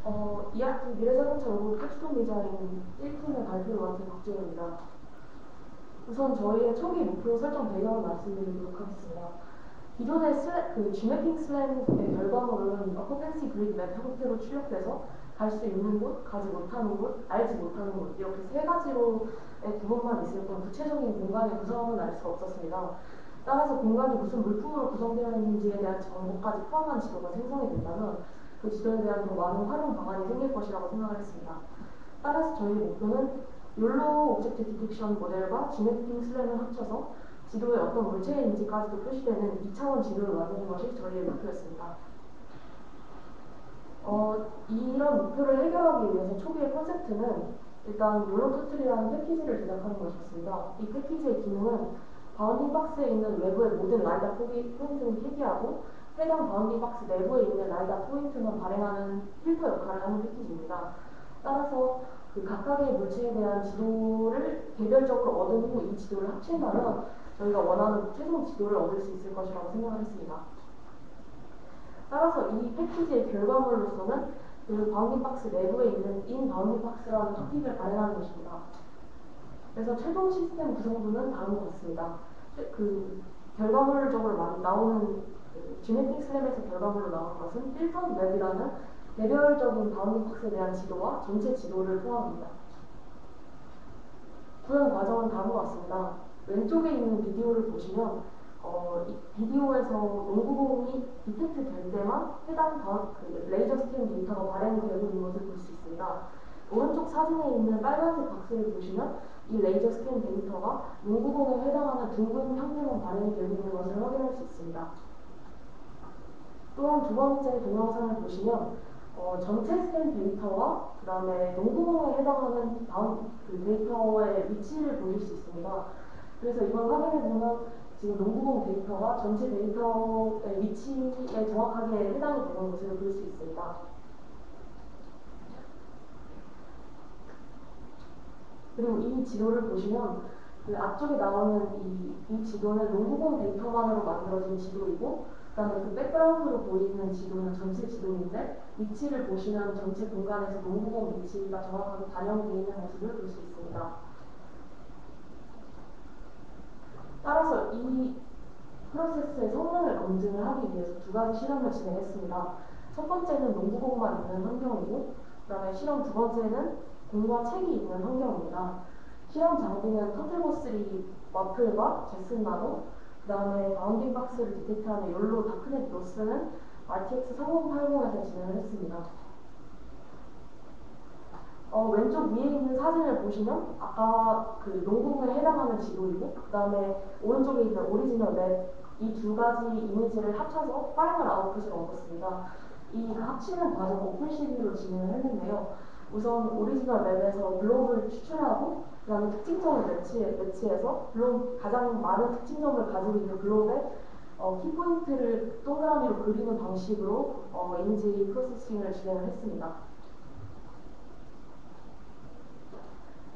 2학기 미래자동차 로봇 캡스톤 디자인 1팀의 발표를 맡은 박재현입니다. 우선 저희의 초기 목표 설정 배경을 말씀드리도록 하겠습니다. 기존의 Gmapping 슬램의 결과물은 어퍼펜시 그리드 맵 형태로 출력돼서 갈 수 있는 곳, 가지 못하는 곳, 알지 못하는 곳 이렇게 세 가지로의 구분만 있을 뿐 구체적인 공간의 구성은 알 수 없었습니다. 따라서 공간이 무슨 물품으로 구성되어 있는지에 대한 정보까지 포함한 지도가 생성이 된다면 그 지도에 대한 더 많은 활용 방안이 생길 것이라고 생각을 했습니다. 따라서 저희 목표는 욜로 오브젝트 디텍션 모델과 Gmapping 슬램을 합쳐서 지도에 어떤 물체인지까지도 표시되는 2차원 지도를 만드는 것이 저희의 목표였습니다. 이런 목표를 해결하기 위해서 초기의 콘셉트는 일단 욜로토틀이라는 패키지를 제작하는 것이었습니다. 이 패키지의 기능은 바운딩 박스에 있는 외부의 모든 라이다 포인트는 폐기하고 해당 바운딩 박스 내부에 있는 라이다 포인트만 발행하는 필터 역할을 하는 패키지입니다. 따라서 그 각각의 물체에 대한 지도를 개별적으로 얻은 후 이 지도를 합친다면 저희가 원하는 최종 지도를 얻을 수 있을 것이라고 생각을 했습니다. 따라서 이 패키지의 결과물로서는 그 바운딩 박스 내부에 있는 인 바운딩 박스라는 토픽을 발행하는 것입니다. 그래서 최종 시스템 구성부는 다음과 같습니다. 그 결과물적으로 많이 나오는 Gmapping 슬램에서 결과물로 나오는 것은 필터 맵이라는 개별적인 바운딩 박스에 대한 지도와 전체 지도를 포함합니다. 구현 과정은 다음과 같습니다. 왼쪽에 있는 비디오를 보시면 이 비디오에서 농구공이 디텍트 될 때만 해당 레이저 스캔 데이터가 발행되고 있는 것을 볼 수 있습니다. 오른쪽 사진에 있는 빨간색 박스를 보시면 이 레이저 스캔 데이터가 농구공에 해당하는 둥근 형태만 발행이 되고 있는 것을 확인할 수 있습니다. 또한 두 번째 동영상을 보시면 전체 스캔 데이터와 그 다음에 농구공에 해당하는 데이터의 위치를 보실 수 있습니다. 그래서 이걸 확인해보면 지금 농구공 데이터가 전체 데이터의 위치에 정확하게 해당이 되는 것을 볼 수 있습니다. 그리고 이 지도를 보시면 그 앞쪽에 나오는 이 지도는 농구공 데이터만으로 만들어진 지도이고 그 다음에 그 백그라운드로 보이는 지도는 전체 지도인데 위치를 보시면 전체 공간에서 농구공 위치가 정확하게 반영되어 있는 모습을 볼 수 있습니다. 따라서 이 프로세스의 성능을 검증을 하기 위해서 두 가지 실험을 진행했습니다. 첫 번째는 농구공만 있는 환경이고 그 다음에 실험 두 번째는 공과 책이 있는 환경입니다. 실험 장비는 터틀보3 와플과 제슨나도 그 다음에 바운딩 박스를 디텍트하는 욜로 다크넷 로스는 RTX 3080에서 진행을 했습니다. 왼쪽 위에 있는 사진을 보시면 아까 그 농구공에 해당하는 지도이고 그 다음에 오른쪽에 있는 오리지널 맵 이 두 가지 이미지를 합쳐서 파이널 아웃풋을 얻었습니다. 이 합치는 과정 오픈CV로 진행을 했는데요. 우선 오리지널 맵에서 블록을 추출하고 그 다음에 특징점을 매치해서 가장 많은 특징점을 가지고 있는 블록에 키포인트를 동그라미로 그리는 방식으로 이미지 프로세싱을 진행을 했습니다.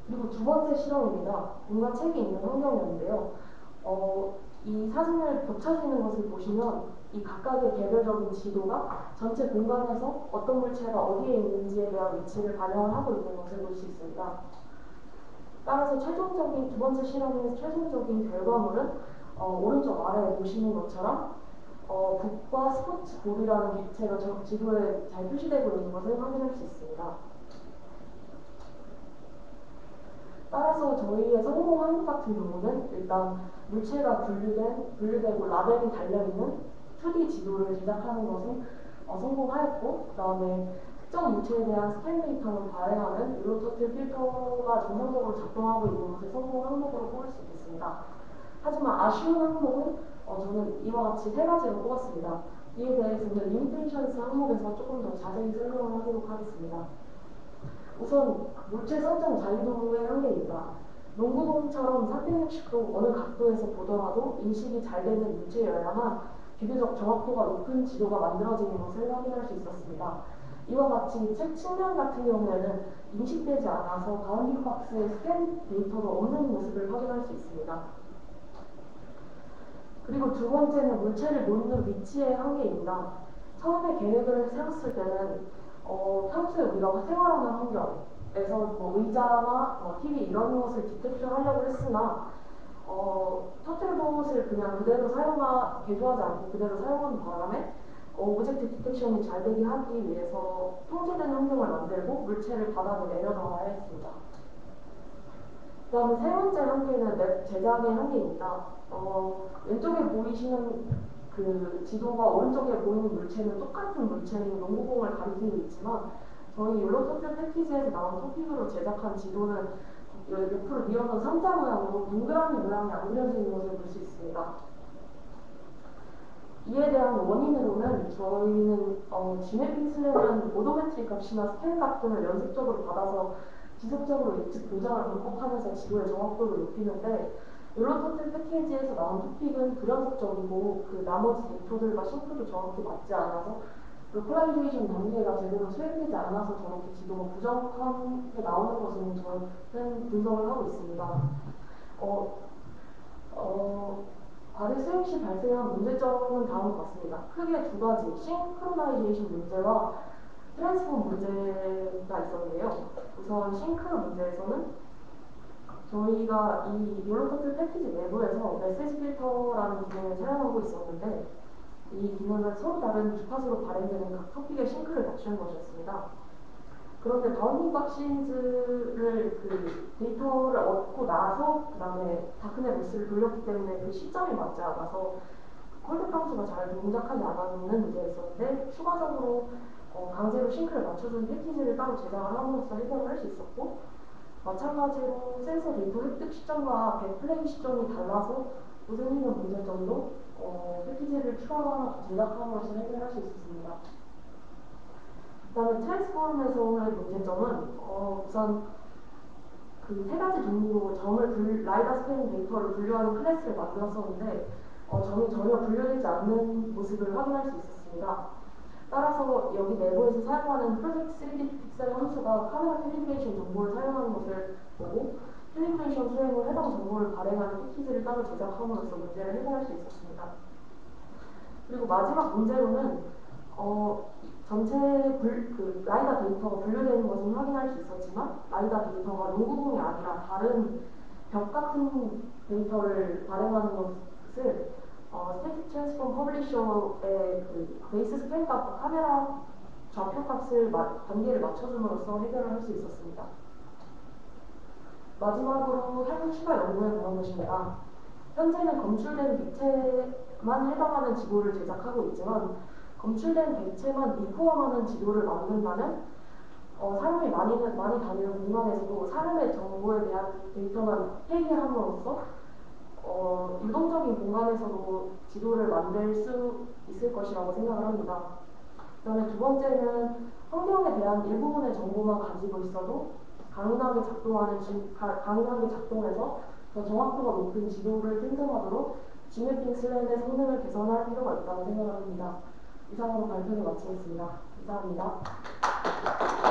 그리고 두 번째 실험입니다. 공과 책이 있는 환경이었는데요. 이 사진을 겹쳐지는 것을 보시면 이 각각의 개별적인 지도가 전체 공간에서 어떤 물체가 어디에 있는지에 대한 위치를 반영을 하고 있는 것을 볼 수 있습니다. 따라서 두 번째 실험의 최종적인 결과물은 오른쪽 아래에 보시는 것처럼 북과 스포츠 볼이라는 객체가 지도에 잘 표시되고 있는 것을 확인할 수 있습니다. 따라서 저희의 성공 항목 같은 경우는 일단 물체가 분류되고 라벨이 달려있는 2D 지도를 제작하는 것은 성공하였고 그 다음에 특정 물체에 대한 스캔 데이터를 발행하는 욜로토틀 필터가 정상적으로 작동하고 있는 것을 성공 항목으로 꼽을 수 있겠습니다. 하지만 아쉬운 항목은 저는 이와 같이 세 가지로 꼽았습니다. 이에 대해서는 리미테이션스 항목에서 조금 더 자세히 설명을 하도록 하겠습니다. 우선 물체 설정 자유도의 한계입니다. 농구공처럼 360도 어느 각도에서 보더라도 인식이 잘 되는 물체여야만 비교적 정확도가 높은 지도가 만들어지는 것을 확인할 수 있었습니다. 이와 같이 책 측면 같은 경우에는 인식되지 않아서 바운딩 박스에 스캔 데이터가 없는 모습을 확인할 수 있습니다. 그리고 두 번째는 물체를 놓는 위치의 한계입니다. 처음에 계획을 세웠을 때는 평소에 우리가 생활하는 환경에서 뭐 의자나 TV 이런 것을 디텍션 하려고 했으나 터틀봇을 그냥 그대로 개조하지 않고 그대로 사용하는 바람에 오브젝트 디텍션이 잘 되게 하기 위해서 통제된 환경을 만들고 물체를 바닥에 내려놓아야 했습니다. 그 다음에 세 번째 한계는 맵 제작의 한계입니다. 왼쪽에 보이시는 그 지도가 오른쪽에 보이는 물체는 똑같은 물체인 농구공을 가리키고 있지만 저희 율로토틀 패키지에서 나온 토픽으로 제작한 지도는 옆으로 뉘어서 상자 모양으로 동그라미 모양이 안 그려져 있는 것을 볼 수 있습니다. 이에 대한 원인으로는 저희는 Gmapping 슬랩은 오도메트릭 값이나 스캔 값 등을 연속적으로 받아서 지속적으로 예측 보장을 반복하면서 지도의 정확도를 높이는데 율로토틀 패키지에서 나온 토픽은 불연속적이고 그 나머지 데이터들과 싱크도 정확히 맞지 않아서 로컬라이제이션 단계가 제대로 수행되지 않아서 저렇게 지도가 부정확하게 나오는 것은 저는 분석을 하고 있습니다. 어, 과제 수행 시 발생한 문제점은 다음과 같습니다. 크게 두 가지, 싱크로나이제이션 문제와 트랜스폼 문제가 있었는데요. 우선 싱크 문제에서는 저희가 이 율로토틀 패키지 내부에서 메시지 필터라는 기능을 사용하고 있었는데 이 기능은 서로 다른 주파수로 발행되는 각 토픽의 싱크를 맞추는 것이었습니다. 그런데 바운딩 박싱즈를 그 데이터를 얻고 나서 그 다음에 다크넷 매스를 돌렸기 때문에 그 시점이 맞지 않아서 콜드 카운트가 잘 동작하지 않았는 문제가 있었는데 추가적으로 강제로 싱크를 맞춰주는 패키지를 따로 제작을 함으로써 해결을 할 수 있었고 마찬가지로 센서 데이터 획득 시점과 겟플레이 시점이 달라서 또 생기는 문제점도 패키지를 추가하거나 제작함으로써 해결할 수 있었습니다. 그 다음에 트랜스폼에서의 문제점은 우선 그 세 가지 종류로 라이다 스캐닝 데이터를 분류하는 클래스를 만들었었는데 점이 전혀 분류되지 않는 모습을 확인할 수 있었습니다. 따라서 여기 내부에서 사용하는 프로젝트 3D 픽셀 함수가 카메라 캘리브레이션 정보를 사용하는 것을 보고 캘리브레이션 수행 후 해당 정보를 발행하는 패키지를 따로 제작함으로써 문제를 해결할 수 있었습니다. 그리고 마지막 문제로는 전체 라이다 데이터가 분류되는 것은 확인할 수 있었지만 라이다 데이터가 농구공이 아니라 다른 벽 같은 데이터를 발행하는 것을 스태틱 트랜스폼 퍼블리셔의 그 베이스 스캔 값과 카메라 좌표 값을 단계를 맞춰줌으로써 해결을 할 수 있었습니다. 마지막으로 향후 추가 연구에 관한 것입니다. 현재는 검출된 객체만 해당하는 지도를 제작하고 있지만 검출된 객체만 리포함하는 지도를 만든다면 사람이 많이 다니는 공간에서도 사람의 정보에 대한 데이터만 폐기함으로써 유동적인 공간에서도 지도를 만들 수 있을 것이라고 생각을 합니다. 그 다음에 두 번째는 환경에 대한 일부분의 정보만 가지고 있어도 강인하게 작동해서 더 정확도가 높은 지도를 생성하도록 Gmapping 슬랩의 성능을 개선할 필요가 있다고 생각을 합니다. 이상으로 발표를 마치겠습니다. 감사합니다.